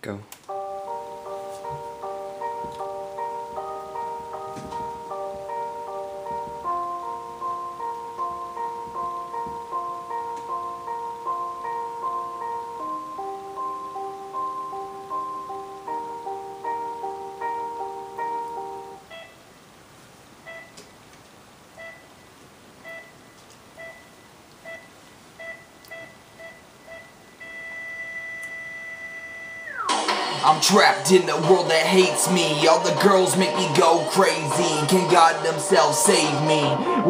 Go. I'm trapped in a world that hates me. All the girls make me go crazy. Can God themselves save me?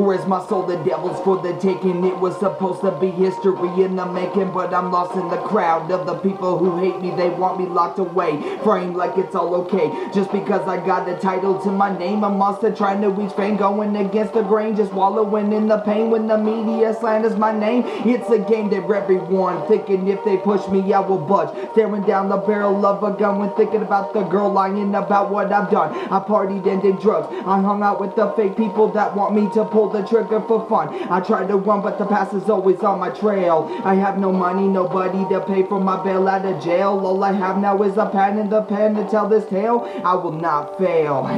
Where's my soul? The devil's for the taking. It was supposed to be history in the making, but I'm lost in the crowd of the people who hate me. They want me locked away, framed like it's all okay. Just because I got a title to my name, a monster trying to reach fame, going against the grain, just wallowing in the pain when the media slanders my name. It's a game that everyone thinking if they push me I will budge, staring down the barrel of a gun when thinking about the girl, lying about what I've done. I partied and did drugs, I hung out with the fake people that want me to pull the trigger for fun. I try to run but the past is always on my trail. I have no money, nobody to pay for my bail out of jail. All I have now is a pad and the pen to tell this tale. I will not fail.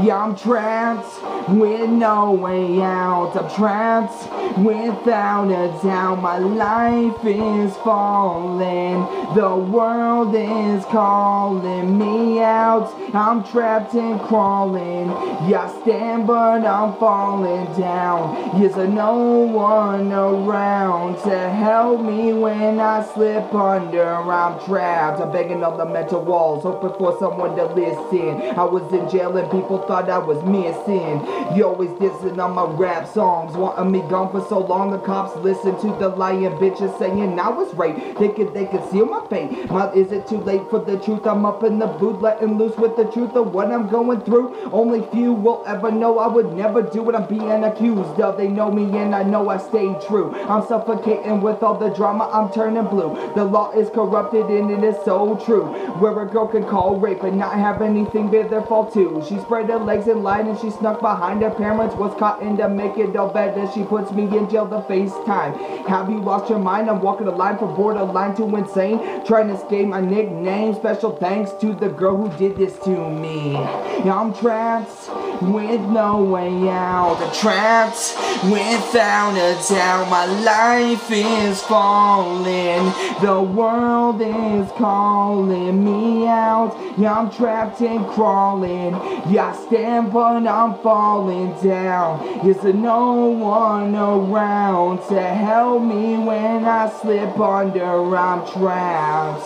Yeah, I'm trapped with no way out. I'm trapped without a doubt. My life is falling. The world is calling me out. I'm trapped and crawling. Yeah, I stand but I'm falling down. Yes, there's no one around to help me when I slip under. I'm trapped. I'm begging on the mental walls, hoping for someone to listen. I was in jail and people thought I was missing. You always dissing on my rap songs, wanting me gone for so long. The cops listen to the lying bitches saying I was raped. They could seal my fate. Is it too late for the truth? I'm up in the booth, letting loose with the truth of what I'm going through. Only few will ever know. I would never do what I'm being accused of. They know me and I know I stay true. I'm suffocating with all the drama, I'm turning blue. The law is corrupted and it is so true. Where a girl can call rape and not have anything be their fault too. She spread her legs and lied and she snuck behind her parents. Was caught in to make it all better. She puts me in jail to face time. Have you lost your mind? I'm walking the line from borderline to insane, trying to escape my nickname. Special thanks to the girl who did this to me. I'm trapped with no way out. I'm trapped without a doubt. My life is falling. The world is calling me out. Yeah, I'm trapped and crawling. Yeah, I stand but I'm falling down. Is there no one around to help me when I slip under? I'm trapped.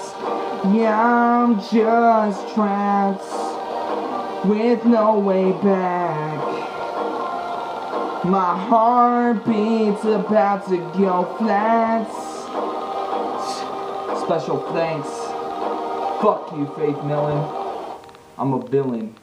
Yeah, I'm just trapped with no way back. My heartbeat's about to go flat. Special thanks. Fuck you, Faith Millen. I'm a villain.